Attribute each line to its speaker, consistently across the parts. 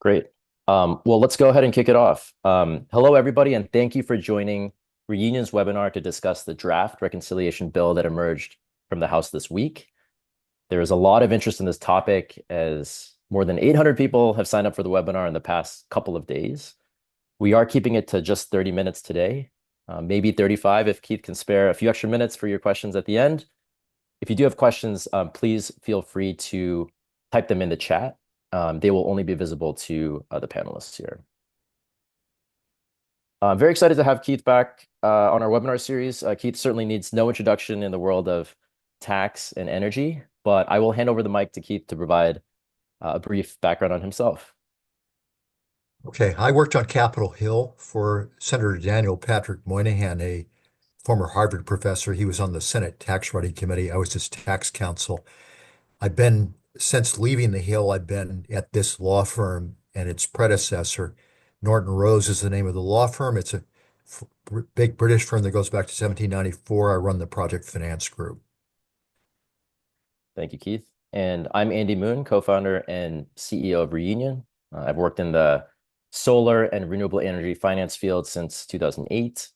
Speaker 1: Great. Well, let's go ahead and kick it off. Hello, everybody, and thank you for joining Reunion's webinar to discuss the draft reconciliation bill that emerged from the House this week. There is a lot of interest in this topic as more than 800 people have signed up for the webinar in the past couple of days. We are keeping it to just 30 minutes today, maybe 35 if Keith can spare a few extra minutes for your questions at the end. If you do have questions, please feel free to type them in the chat. They will only be visible to the panelists here. I'm very excited to have Keith back on our webinar series. Keith certainly needs no introduction in the world of tax and energy, but I will hand over the mic to Keith to provide a brief background on himself.
Speaker 2: Okay, I worked on Capitol Hill for Senator Daniel Patrick Moynihan, a former Harvard professor. He was on the Senate Tax Writing Committee. I was his tax counsel. Since leaving the Hill, I've been at this law firm and its predecessor. Norton Rose is the name of the law firm. It's a big British firm that goes back to 1794. I run the project finance group.
Speaker 1: Thank you, Keith. And I'm Andy Moon, co-founder and CEO of Reunion. I've worked in the solar and renewable energy finance field since 2008.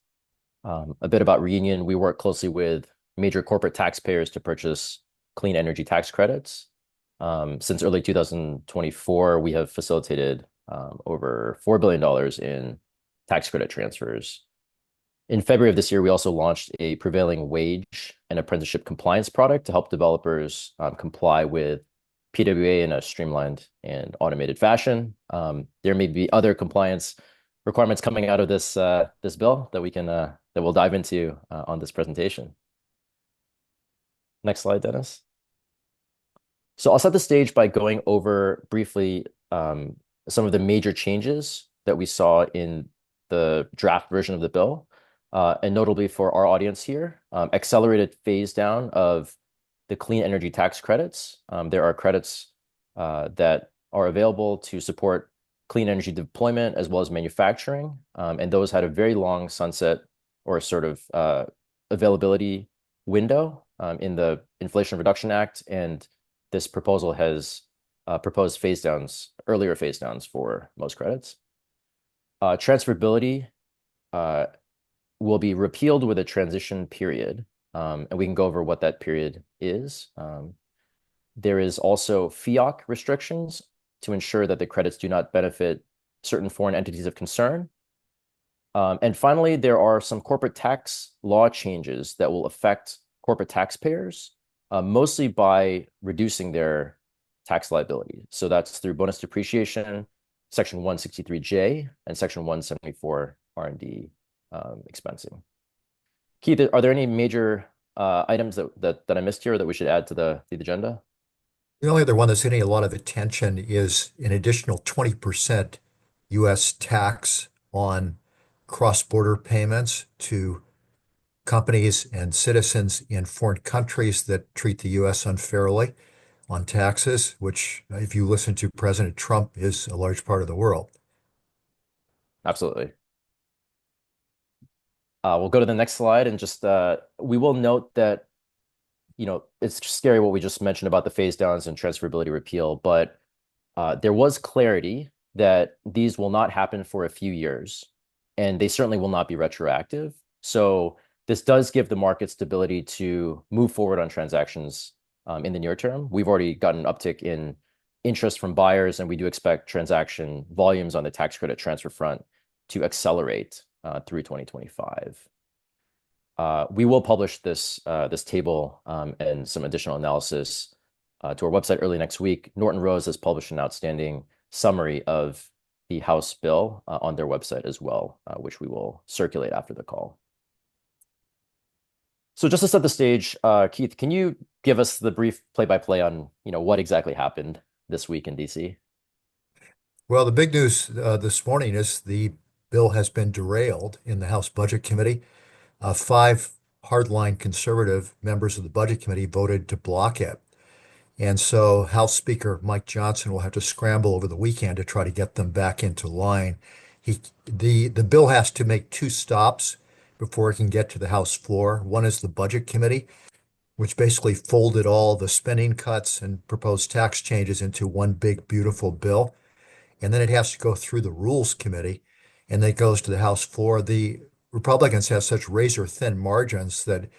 Speaker 1: A bit about Reunion, we work closely with major corporate taxpayers to purchase clean energy tax credits. Since early 2024, we have facilitated over $4 billion in tax credit transfers. In February of this year, we also launched a prevailing wage and apprenticeship compliance product to help developers comply with PWA in a streamlined and automated fashion. There may be other compliance requirements coming out of this bill that we'll dive into on this presentation. Next slide, Dennis. So I'll set the stage by going over briefly some of the major changes that we saw in the draft version of the bill, and notably for our audience here, accelerated phase down of the clean energy tax credits. There are credits that are available to support clean energy deployment as well as manufacturing, and those had a very long sunset or sort of availability window in the Inflation Reduction Act, and this proposal has proposed earlier phase downs for most credits. Transferability will be repealed with a transition period, and we can go over what that period is. There is also FEOC restrictions to ensure that the credits do not benefit certain foreign entities of concern. And finally, there are some corporate tax law changes that will affect corporate taxpayers, mostly by reducing their tax liability. So that's through bonus depreciation, Section 163J, and Section 174 R&D expensing. Keith, are there any major items that I missed here that we should add to the agenda?
Speaker 2: The only other one that's getting a lot of attention is an additional 20% U.S. tax on cross-border payments to companies and citizens in foreign countries that treat the U.S. unfairly on taxes, which, if you listen to President Trump, is a large part of the world.
Speaker 1: Absolutely. We'll go to the next slide and just we will note that it's scary what we just mentioned about the phase downs and transferability repeal, but there was clarity that these will not happen for a few years, and they certainly will not be retroactive. So this does give the market stability to move forward on transactions in the near term. We've already gotten an uptick in interest from buyers, and we do expect transaction volumes on the tax credit transfer front to accelerate through 2025. We will publish this table and some additional analysis to our website early next week. Norton Rose has published an outstanding summary of the House bill on their website as well, which we will circulate after the call. So just to set the stage, Keith, can you give us the brief play-by-play on what exactly happened this week in DC?
Speaker 2: Well, the big news this morning is the bill has been derailed in the House Budget Committee. 5 hardline conservative members of the Budget Committee voted to block it. And so House Speaker Mike Johnson will have to scramble over the weekend to try to get them back into line. The bill has to make 2 stops before it can get to the House floor. One is the Budget Committee, which basically folded all the spending cuts and proposed tax changes into one big, beautiful bill. and then it has to go through the Rules Committee, and then it goes to the House floor. The Republicans have such razor-thin margins that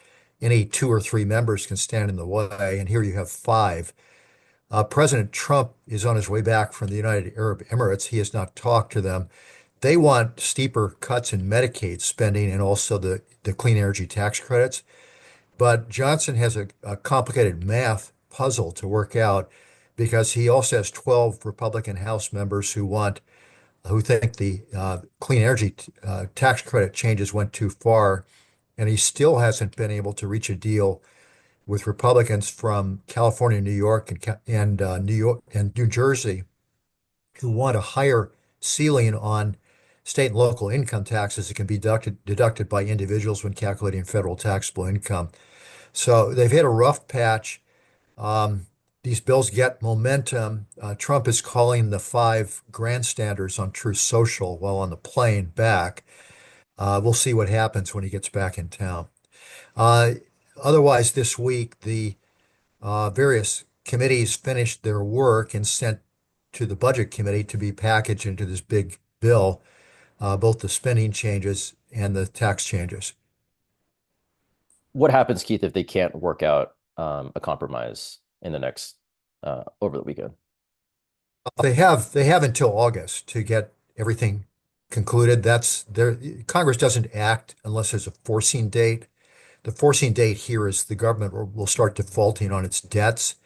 Speaker 2: any two or three members can stand in the way, and here you have five. President Trump is on his way back from the United Arab Emirates. He has not talked to them. They want steeper cuts in Medicaid spending and also the clean energy tax credits. But Johnson has a complicated math puzzle to work out because he also has 12 Republican House members who think the clean energy tax credit changes went too far, and he still hasn't been able to reach a deal with Republicans from California, New York, and New York and New Jersey, who want a higher ceiling on state and local income taxes that can be deducted by individuals when calculating federal taxable income. So they've hit a rough patch. Um, these bills get momentum. Trump is calling the five grandstanders on Truth Social while on the plane back. We'll see what happens when he gets back in town. Uh, Otherwise, this week, the various committees finished their work and sent to the Budget Committee to be packaged into this big bill, both the spending changes and the tax changes.
Speaker 1: What happens, Keith, if they can't work out a compromise in the next over the weekend?
Speaker 2: They have until August to get everything concluded. That's there. Congress doesn't act unless there's a forcing date. The forcing date here is the government will start defaulting on its debts.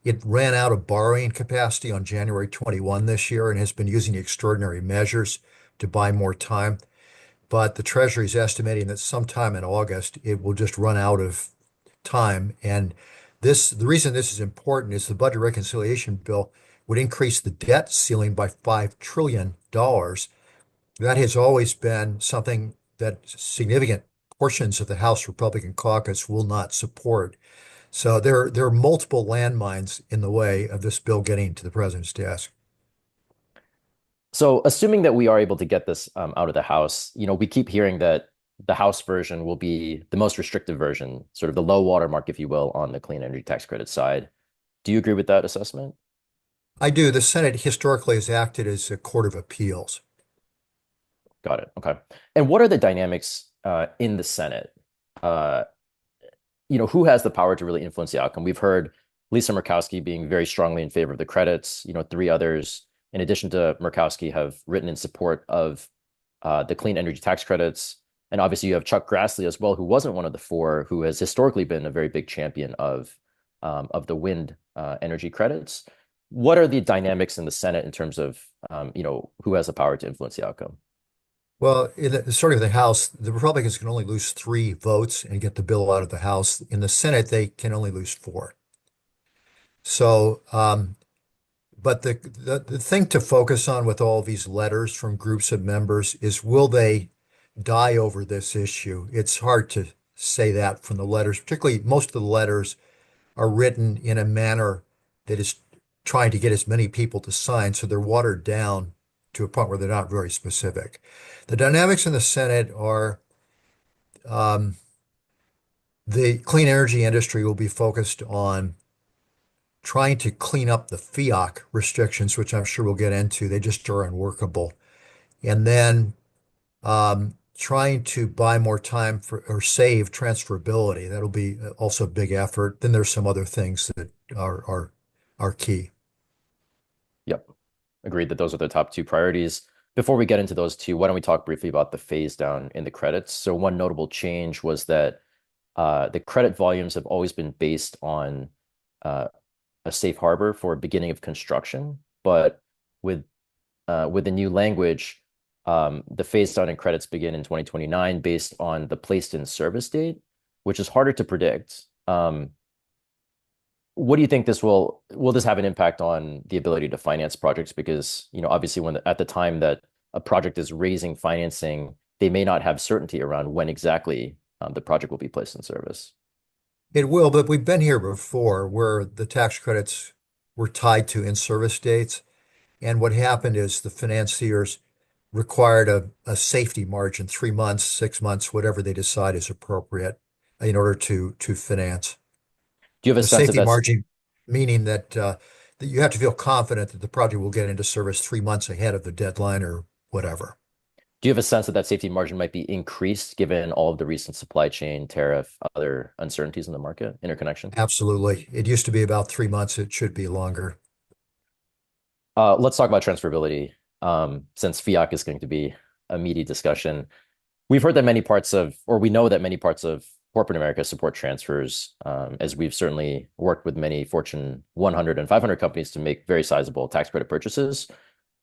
Speaker 2: It ran out of borrowing capacity on January 21 this year and has been using extraordinary measures to buy more time. But the Treasury is estimating that sometime in August it will just run out of time. And the reason this is important is the budget reconciliation bill would increase the debt ceiling by $5 trillion. That has always been something that significant portions of the House Republican caucus will not support. So there are multiple landmines in the way of this bill getting to the president's desk.
Speaker 1: So, assuming that we are able to get this out of the House, we keep hearing that the House version will be the most restrictive version, sort of the low watermark, if you will, on the clean energy tax credit side. Do you agree with that assessment?
Speaker 2: I do. The Senate historically has acted as a court of appeals.
Speaker 1: Got it. Okay. And what are the dynamics in the Senate? Uh, who has the power to really influence the outcome? We've heard Lisa Murkowski being very strongly in favor of the credits. Three others, in addition to Murkowski, have written in support of the clean energy tax credits. And obviously, you have Chuck Grassley as well, who wasn't one of the four, who has historically been a very big champion of the wind energy credits. What are the dynamics in the Senate in terms of who has the power to influence the outcome?
Speaker 2: Well, starting with the House, the Republicans can only lose three votes and get the bill out of the House. In the Senate, they can only lose four. So, but the thing to focus on with all these letters from groups of members is will they die over this issue? It's hard to say that from the letters, particularly most of the letters are written in a manner that is trying to get as many people to sign, so they're watered down to a point where they're not very specific. The dynamics in the Senate are um, the clean energy industry will be focused on trying to clean up the FEOC restrictions, which I'm sure we'll get into. They just are unworkable. And then trying to buy more time for or save transferability. That'll be also a big effort. Then there's some other things that are key.
Speaker 1: Yep. Agreed that those are the top two priorities. Before we get into those two, why don't we talk briefly about the phase down in the credits? So one notable change was that the credit volumes have always been based on uh, a safe harbor for beginning of construction, but with with the new language, the phase down in credits begin in 2029 based on the placed in service date, which is harder to predict. What do you think will this have an impact on the ability to finance projects? Because, obviously when at the time that a project is raising financing, they may not have certainty around when exactly the project will be placed in service.
Speaker 2: It will, but we've been here before where the tax credits were tied to in-service dates. And what happened is the financiers required a safety margin, 3 months, 6 months, whatever they decide is appropriate in order to finance.
Speaker 1: Do you have a
Speaker 2: A
Speaker 1: sense if
Speaker 2: safety
Speaker 1: that's
Speaker 2: margin, meaning that you have to feel confident that the project will get into service 3 months ahead of the deadline or whatever.
Speaker 1: Do you have a sense that that safety margin might be increased given all of the recent supply chain, tariff, other uncertainties in the market, interconnection?
Speaker 2: Absolutely. It used to be about 3 months. It should be longer.
Speaker 1: Let's talk about transferability, since FEOC is going to be a meaty discussion. We've heard that many parts of, or we know that many parts of corporate America support transfers, as we've certainly worked with many Fortune 100 and 500 companies to make very sizable tax credit purchases.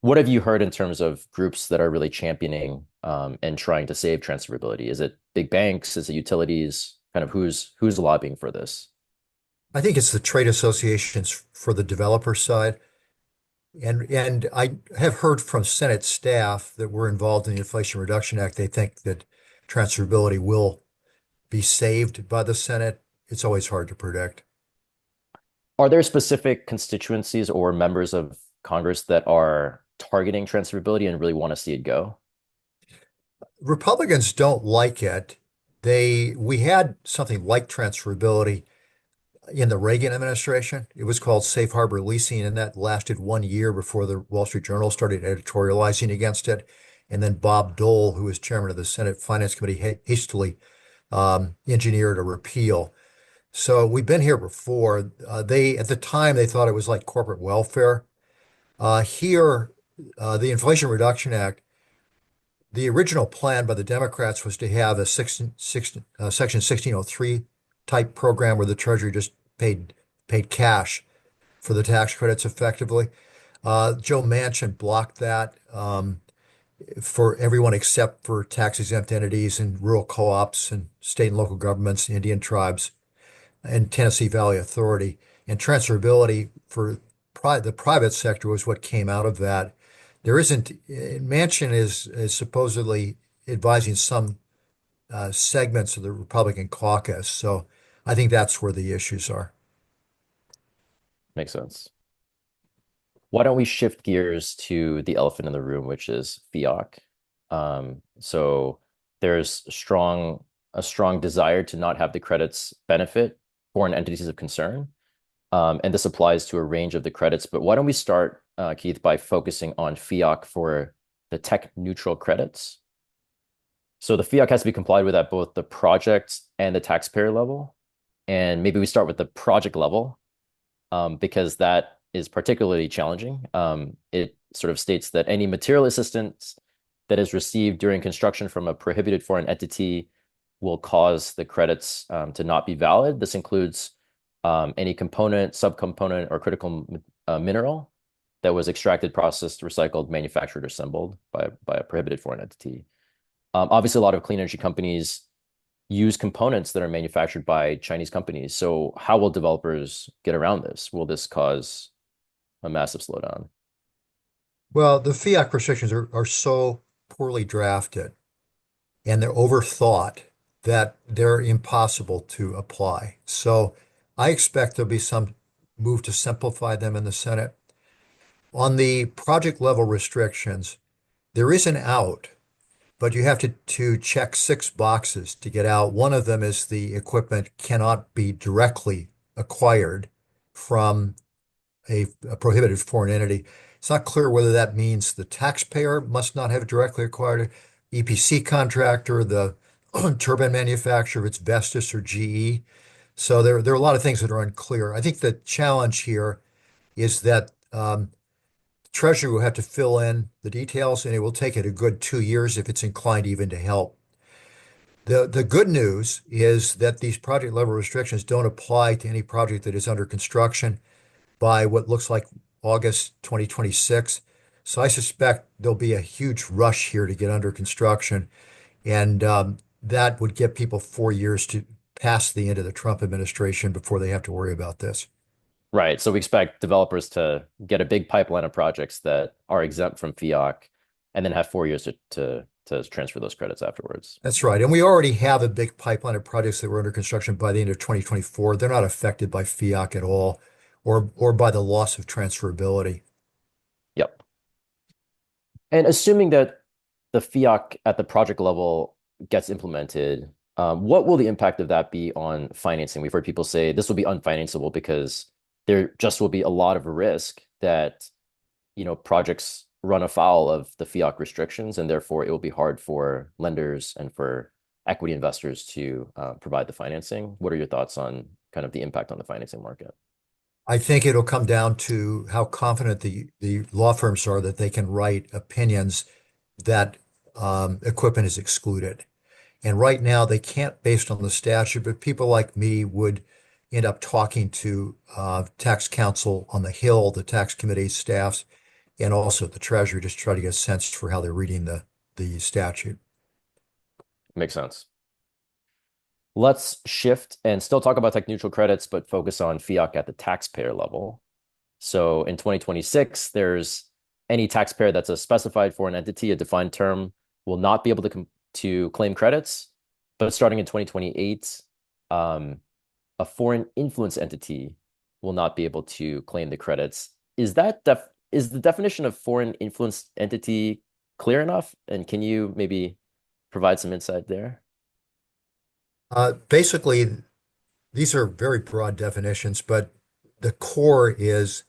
Speaker 1: What have you heard in terms of groups that are really championing and trying to save transferability? Is it big banks? Is it utilities? Kind of who's lobbying for this?
Speaker 2: I think it's the trade associations for the developer side. And I have heard from Senate staff that were involved in the Inflation Reduction Act. They think that transferability will be saved by the Senate. It's always hard to predict.
Speaker 1: Are there specific constituencies or members of Congress that are targeting transferability and really want to see it go?
Speaker 2: Republicans don't like it. We had something like transferability in the Reagan administration. It was called safe harbor leasing, and that lasted 1 year before the Wall Street Journal started editorializing against it. And then Bob Dole, who was chairman of the Senate Finance Committee, hastily engineered a repeal. So we've been here before. At the time, they thought it was like corporate welfare. Here, the Inflation Reduction Act, the original plan by the Democrats was to have a Section 1603 type program where the Treasury just paid cash for the tax credits effectively. Joe Manchin blocked that for everyone except for tax exempt entities and rural co-ops and state and local governments, Indian tribes, and Tennessee Valley Authority. And transferability for the private sector was what came out of that. There isn't, Manchin is supposedly advising some segments of the Republican caucus. So I think that's where the issues are.
Speaker 1: Makes sense. Why don't we shift gears to the elephant in the room, which is FEOC? So there's a strong desire to not have the credits benefit foreign entities of concern. And this applies to a range of the credits. But why don't we start, Keith, by focusing on FEOC for the tech neutral credits? So the FEOC has to be complied with at both the project and the taxpayer level. And maybe we start with the project level, because that is particularly challenging. It sort of states that any material assistance that is received during construction from a prohibited foreign entity will cause the credits to not be valid. This includes any component, subcomponent, or critical mineral that was extracted, processed, recycled, manufactured, or assembled by a prohibited foreign entity. Obviously, a lot of clean energy companies use components that are manufactured by Chinese companies. So how will developers get around this? Will this cause a massive slowdown?
Speaker 2: Well, the FEOC restrictions are so poorly drafted and they're overthought that they're impossible to apply. So I expect there'll be some move to simplify them in the Senate. On the project level restrictions, there is an out, but you have to check 6 boxes to get out. One of them is the equipment cannot be directly acquired from a prohibited foreign entity. It's not clear whether that means the taxpayer must not have it directly acquired, EPC contractor, the turbine manufacturer, if it's Vestas or GE. So there are a lot of things that are unclear. I think the challenge here is that Treasury will have to fill in the details, and it will take it a good 2 years if it's inclined even to help. The good news is that these project level restrictions don't apply to any project that is under construction by what looks like August 2026. So I suspect there'll be a huge rush here to get under construction, and that would get people 4 years to pass the end of the Trump administration before they have to worry about this.
Speaker 1: Right. So we expect developers to get a big pipeline of projects that are exempt from FEOC and then have 4 years to transfer those credits afterwards.
Speaker 2: That's right. And we already have a big pipeline of projects that were under construction by the end of 2024. They're not affected by FEOC at all or by the loss of transferability.
Speaker 1: Yep. And assuming that the FEOC at the project level gets implemented, what will the impact of that be on financing? We've heard people say this will be unfinanceable because there just will be a lot of risk that, projects run afoul of the FEOC restrictions, and therefore it will be hard for lenders and for equity investors to provide the financing. What are your thoughts on kind of the impact on the financing market?
Speaker 2: I think it'll come down to how confident the law firms are that they can write opinions that equipment is excluded. And right now, they can't based on the statute, but people like me would end up talking to tax counsel on the Hill, the tax committee staffs, and also the Treasury, just try to get a sense for how they're reading the statute.
Speaker 1: Makes sense. Let's shift and still talk about tech neutral credits, but focus on FEOC at the taxpayer level. So in 2026, there's any taxpayer that's a specified foreign entity, a defined term, will not be able to claim credits. But starting in 2028, a foreign influence entity will not be able to claim the credits. Is the definition of foreign influence entity clear enough? And can you maybe provide some insight there?
Speaker 2: Basically, these are very broad definitions, but the core is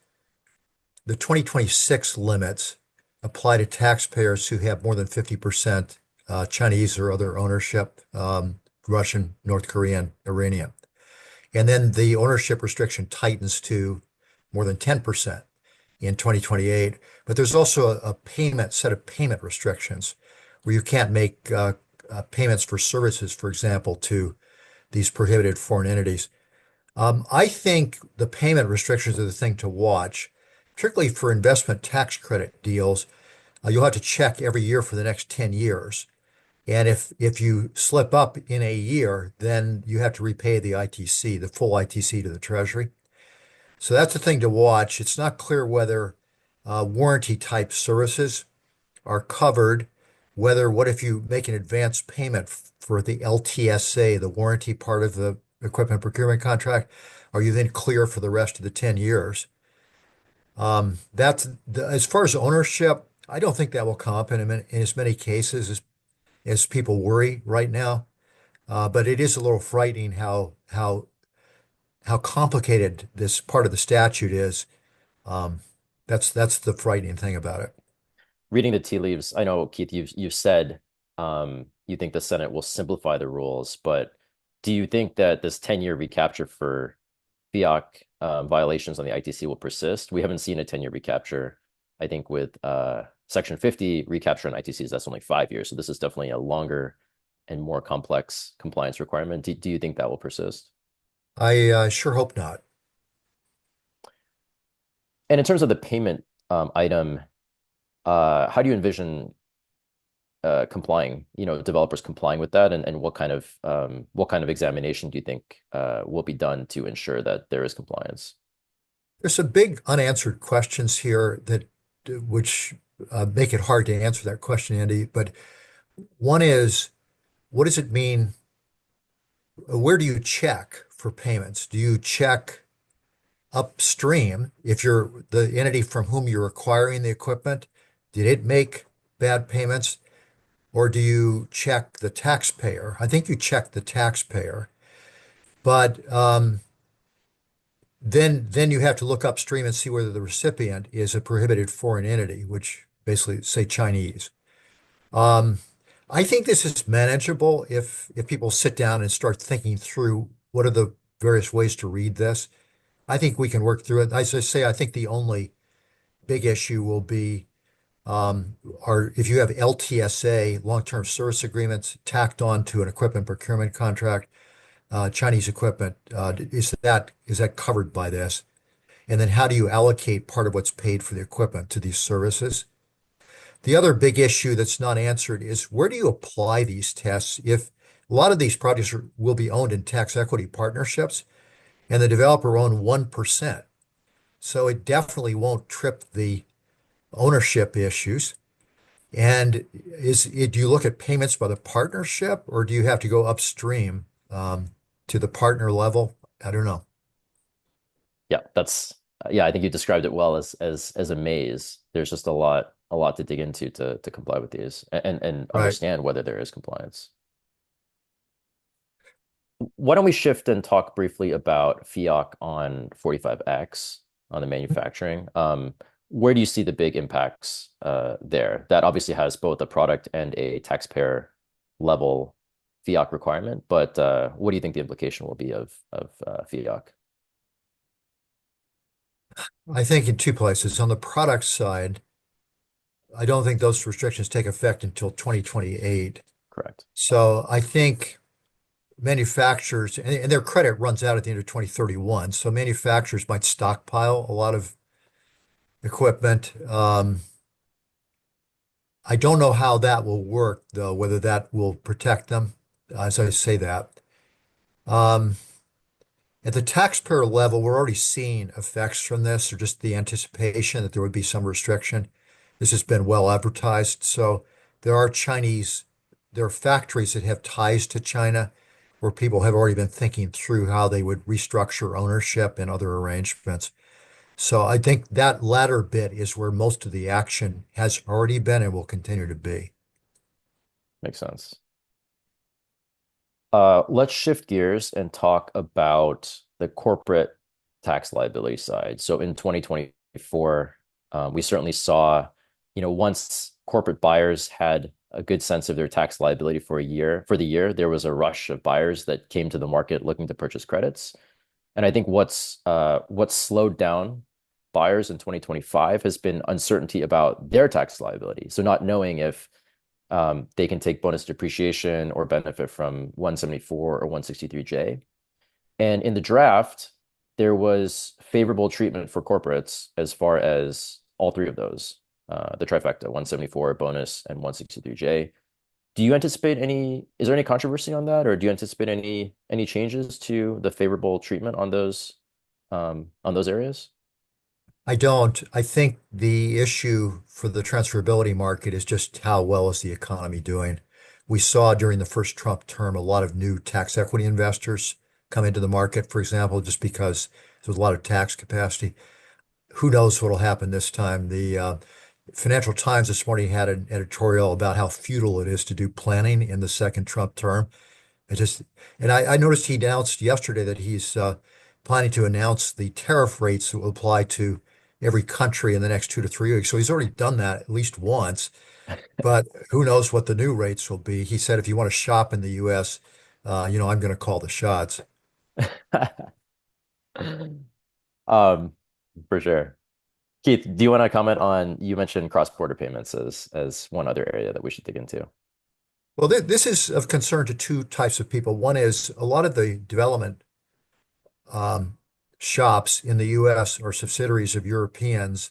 Speaker 2: the 2026 limits apply to taxpayers who have more than 50% Chinese or other ownership, Russian, North Korean, Iranian. And then the ownership restriction tightens to more than 10% in 2028. But there's also a payment set of payment restrictions where you can't make payments for services, for example, to these prohibited foreign entities. I think the payment restrictions are the thing to watch, particularly for investment tax credit deals. You'll have to check every year for the next 10 years. And if you slip up in a year, then you have to repay the ITC, the full ITC to the Treasury. So that's the thing to watch. It's not clear whether warranty type services are covered, what if you make an advance payment for the LTSA, the warranty part of the equipment procurement contract, are you then clear for the rest of the 10 years? As far as ownership, I don't think that will come up in as many cases as people worry right now. But it is a little frightening how complicated this part of the statute is. Um, that's the frightening thing about it.
Speaker 1: Reading the tea leaves, I know, Keith, you've said you think the Senate will simplify the rules, but do you think that this 10-year recapture for FEOC violations on the ITC will persist? We haven't seen a 10-year recapture. I think with Section 50 recapture on ITCs, that's only 5 years. So this is definitely a longer and more complex compliance requirement. Do you think that will persist?
Speaker 2: I sure hope not.
Speaker 1: And in terms of the payment item, how do you envision complying, developers complying with that, and what kind of examination do you think will be done to ensure that there is compliance?
Speaker 2: There's some big unanswered questions here that which make it hard to answer that question, Andy. But one is, what does it mean? Where do you check for payments? Do you check upstream if you're the entity from whom you're acquiring the equipment? Did it make bad payments? Or do you check the taxpayer? I think you check the taxpayer, but then you have to look upstream and see whether the recipient is a prohibited foreign entity, which basically say Chinese. Um, I think this is manageable if people sit down and start thinking through what are the various ways to read this. I think we can work through it. As I say, I think the only big issue will be are if you have LTSA, long-term service agreements, tacked on to an equipment procurement contract, Chinese equipment, is that covered by this? And then how do you allocate part of what's paid for the equipment to these services? The other big issue that's not answered is where do you apply these tests if a lot of these projects will be owned in tax equity partnerships and the developer own 1%. So it definitely won't trip the ownership issues. And do you look at payments by the partnership or do you have to go upstream to the partner level? I don't know.
Speaker 1: Yeah, yeah, I think you described it well as a maze. There's just a lot to dig into to comply with these and
Speaker 2: Right.
Speaker 1: understand whether there is compliance. Why don't we shift and talk briefly about FEOC on 45X on the manufacturing? Where do you see the big impacts there? That obviously has both a product and a taxpayer level FEOC requirement, but what do you think the implication will be of FEOC?
Speaker 2: I think in two places. On the product side, I don't think those restrictions take effect until 2028.
Speaker 1: Correct.
Speaker 2: So I think manufacturers, and their credit runs out at the end of 2031. So manufacturers might stockpile a lot of equipment. I don't know how that will work, though, whether that will protect them, as I say that. Um, at the taxpayer level, we're already seeing effects from this, or just the anticipation that there would be some restriction. This has been well advertised. So there are there are factories that have ties to China where people have already been thinking through how they would restructure ownership and other arrangements. So I think that latter bit is where most of the action has already been and will continue to be.
Speaker 1: Makes sense. Let's shift gears and talk about the corporate tax liability side. So in 2024, we certainly saw, once corporate buyers had a good sense of their tax liability for the year, there was a rush of buyers that came to the market looking to purchase credits. And I think what's slowed down buyers in 2025 has been uncertainty about their tax liability. So not knowing if they can take bonus depreciation or benefit from 174 or 163J. And in the draft, there was favorable treatment for corporates as far as all three of those, the trifecta, 174 bonus and 163J. Is there any controversy on that, or do you anticipate any changes to the favorable treatment on those areas?
Speaker 2: I don't. I think the issue for the transferability market is just how well is the economy doing. We saw during the first Trump term a lot of new tax equity investors come into the market, for example, just because there's a lot of tax capacity. Who knows what will happen this time? The Financial Times this morning had an editorial about how futile it is to do planning in the second Trump term. It just, and I noticed he announced yesterday that he's planning to announce the tariff rates that will apply to every country in the next 2 to 3 weeks. So he's already done that at least once, but who knows what the new rates will be. He said, if you want to shop in the US, I'm going to call the shots.
Speaker 1: Um, for sure. Keith, do you want to comment on, you mentioned cross-border payments as one other area that we should dig into?
Speaker 2: Well, this is of concern to two types of people. One is a lot of the development um, shops in the US are subsidiaries of Europeans,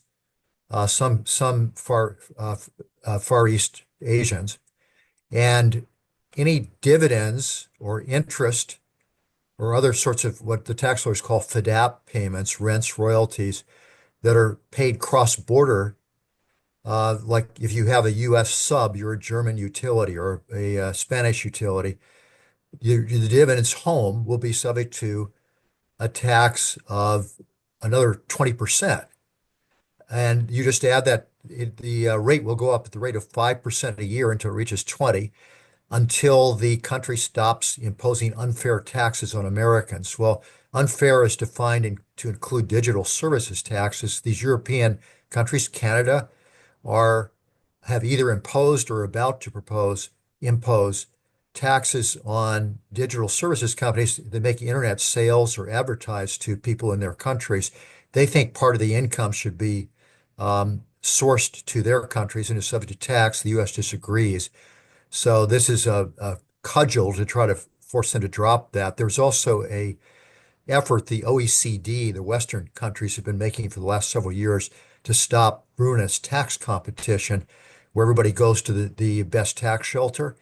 Speaker 2: some Far East Asians, and any dividends or interest or other sorts of what the tax lawyers call FDAP payments, rents, royalties that are paid cross-border. Like if you have a U.S. sub, you're a German utility or a Spanish utility, the dividends home will be subject to a tax of another 20%. And you just add that the rate will go up at the rate of 5% a year until it reaches 20, until the country stops imposing unfair taxes on Americans. Well, unfair is defined to include digital services taxes. These European countries, Canada, are have either imposed or about to impose taxes on digital services companies that make internet sales or advertise to people in their countries. They think part of the income should be sourced to their countries and is subject to tax. The U.S. disagrees. So this is a cudgel to try to force them to drop that. There's also a effort the OECD, the Western countries, have been making for the last several years to stop ruinous tax competition, where everybody goes to the best tax shelter.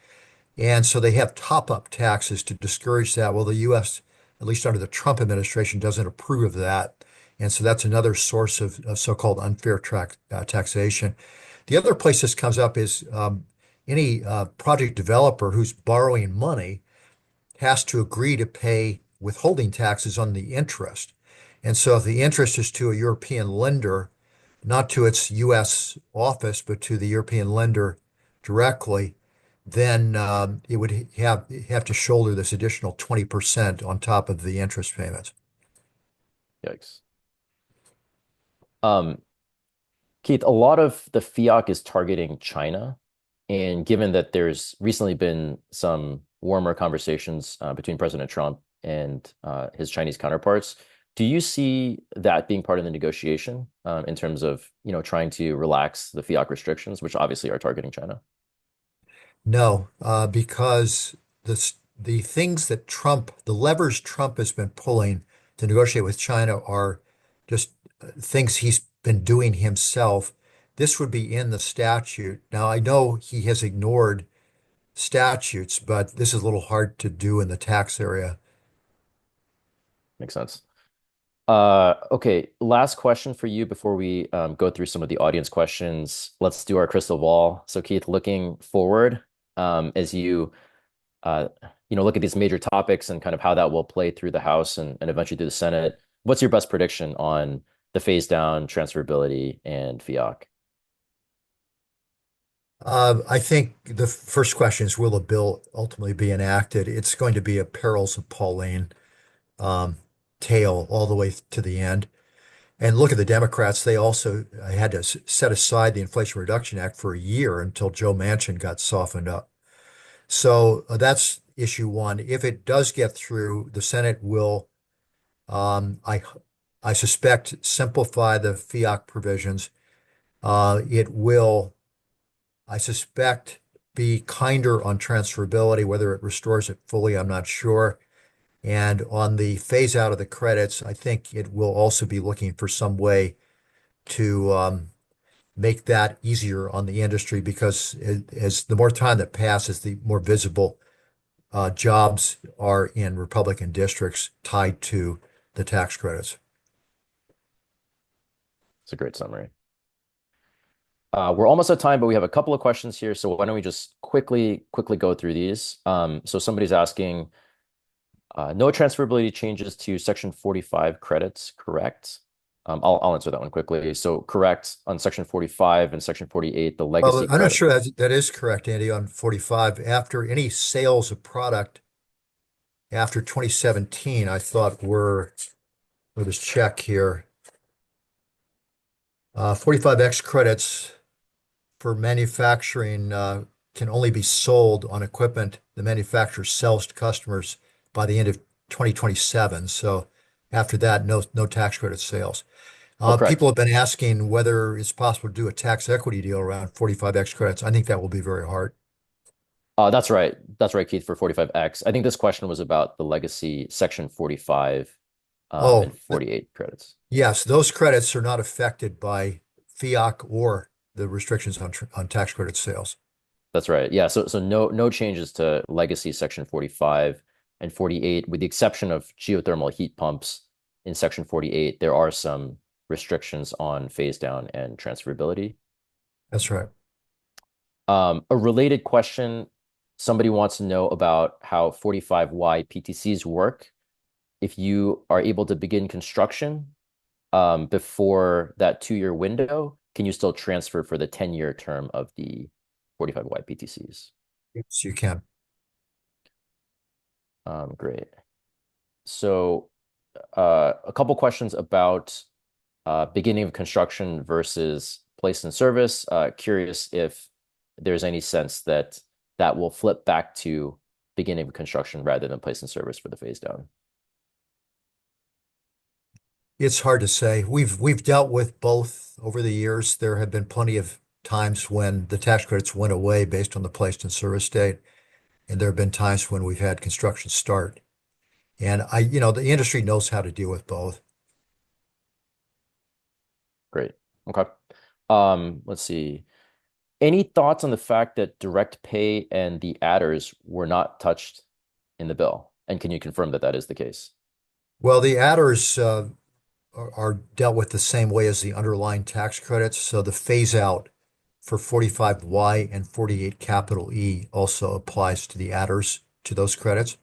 Speaker 2: And so they have top-up taxes to discourage that. Well, the U.S., at least under the Trump administration, doesn't approve of that. And so that's another source of so-called unfair taxation. The other place this comes up is any project developer who's borrowing money has to agree to pay withholding taxes on the interest. And so if the interest is to a European lender, not to its U.S. office, but to the European lender directly, then it would have to shoulder this additional 20% on top of the interest payments.
Speaker 1: Yikes. Um, Keith, a lot of the FEOC is targeting China. And given that there's recently been some warmer conversations between President Trump and his Chinese counterparts, do you see that being part of the negotiation in terms of, trying to relax the FEOC restrictions, which obviously are targeting China?
Speaker 2: No, because the things that the levers Trump has been pulling to negotiate with China are just things he's been doing himself. This would be in the statute. Now, I know he has ignored statutes, but this is a little hard to do in the tax area.
Speaker 1: Makes sense. Okay, last question for you before we go through some of the audience questions. Let's do our crystal ball. So, Keith, looking forward, as uh, look at these major topics and kind of how that will play through the House and eventually through the Senate, what's your best prediction on the phase down, transferability, and FEOC?
Speaker 2: I think the first question is, will the bill ultimately be enacted? It's going to be a perils of Pauline um, tale all the way to the end. And look at the Democrats. They also had to set aside the Inflation Reduction Act for a year until Joe Manchin got softened up. So that's issue one. If it does get through, the Senate will, um, I I suspect, simplify the FEOC provisions. It will, I suspect, be kinder on transferability. Whether it restores it fully, I'm not sure. And on the phase out of the credits, I think it will also be looking for some way to make that easier on the industry because as the more time that passes, the more visible jobs are in Republican districts tied to the tax credits.
Speaker 1: It's a great summary. We're almost at time, but we have a couple of questions here. So why don't we just quickly go through these? So somebody's asking, no transferability changes to Section 45 credits, correct? I'll answer that one quickly. So correct on Section 45 and Section 48, the
Speaker 2: Well,
Speaker 1: legacy
Speaker 2: I'm not
Speaker 1: credit.
Speaker 2: sure that is correct, Andy, on 45. After any sales of product after 2017, I thought let us check here. 45X credits for manufacturing can only be sold on equipment the manufacturer sells to customers by the end of 2027. So after that, no tax credit sales.
Speaker 1: Oh,
Speaker 2: People
Speaker 1: correct.
Speaker 2: have been asking whether it's possible to do a tax equity deal around 45X credits. I think that will be very hard.
Speaker 1: That's right. That's right, Keith, for 45X. I think this question was about the legacy Section 45 and
Speaker 2: Oh,
Speaker 1: 48 credits.
Speaker 2: yes, those credits are not affected by FEOC or the restrictions on tax credit sales.
Speaker 1: That's right. Yeah. So no changes to legacy Section 45 and 48, with the exception of geothermal heat pumps in Section 48. There are some restrictions on phase down and transferability.
Speaker 2: That's right.
Speaker 1: A related question, somebody wants to know about how 45Y PTCs work. If you are able to begin construction before that 2-year window, can you still transfer for the 10-year term of the 45Y PTCs?
Speaker 2: Yes, you can.
Speaker 1: Great. So, a couple questions about beginning of construction versus place in service. Curious if there's any sense that that will flip back to beginning of construction rather than place in service for the phase down.
Speaker 2: It's hard to say. We've dealt with both over the years. There have been plenty of times when the tax credits went away based on the placed in service date, and there have been times when we've had construction start. And the industry knows how to deal with both.
Speaker 1: Great. Okay. Let's see. Any thoughts on the fact that direct pay and the adders were not touched in the bill? And can you confirm that that is the case?
Speaker 2: Well, the adders are dealt with the same way as the underlying tax credits. So the phase out for 45Y and 48 capital E also applies to the adders to those credits.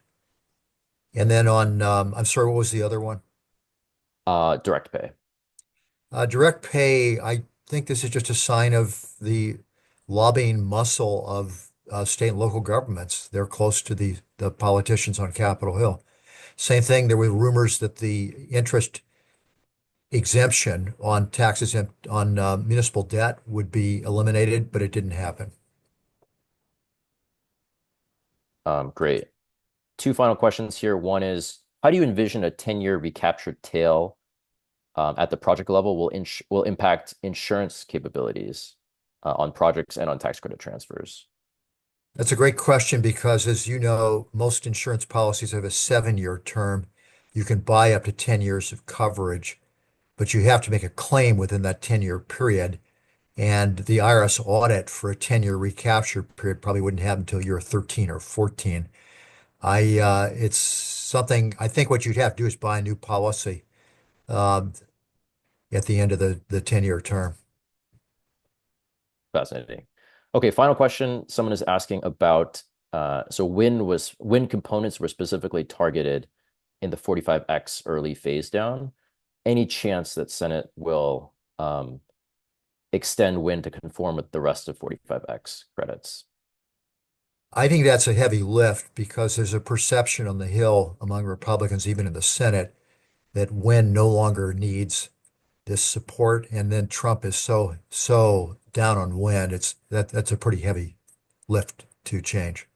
Speaker 2: And then I'm sorry, what was the other one?
Speaker 1: Direct pay.
Speaker 2: Direct pay, I think this is just a sign of the lobbying muscle of state and local governments. They're close to the politicians on Capitol Hill. Same thing, there were rumors that the interest exemption on taxes on municipal debt would be eliminated, but it didn't happen.
Speaker 1: Great. Two final questions here. One is, how do you envision a 10-year recaptured tail at the project level will impact insurance capabilities on projects and on tax credit transfers?
Speaker 2: That's a great question because, as you know, most insurance policies have a 7-year term. You can buy up to 10 years of coverage, but you have to make a claim within that 10-year period. And the IRS audit for a 10-year recapture period probably wouldn't happen until year 13 or 14. It's something I think what you'd have to do is buy a new policy uh, at the end of the 10-year term.
Speaker 1: Fascinating. Okay, final question. Someone is asking about so when components were specifically targeted in the 45X early phase down, any chance that Senate will extend WIN to conform with the rest of 45X credits?
Speaker 2: I think that's a heavy lift because there's a perception on the Hill among Republicans, even in the Senate, that Wynn no longer needs this support, and then Trump is so down on Wynn. That's a pretty heavy lift to change.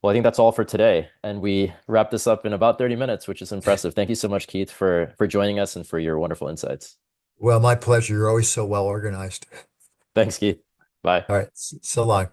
Speaker 1: Well, I think that's all for today, and we wrap this up in about 30 minutes, which is impressive. Thank you so much, Keith, for joining us and for your wonderful insights.
Speaker 2: Well, my pleasure. You're always so well organized.
Speaker 1: Thanks, Keith. Bye.
Speaker 2: All right, so long.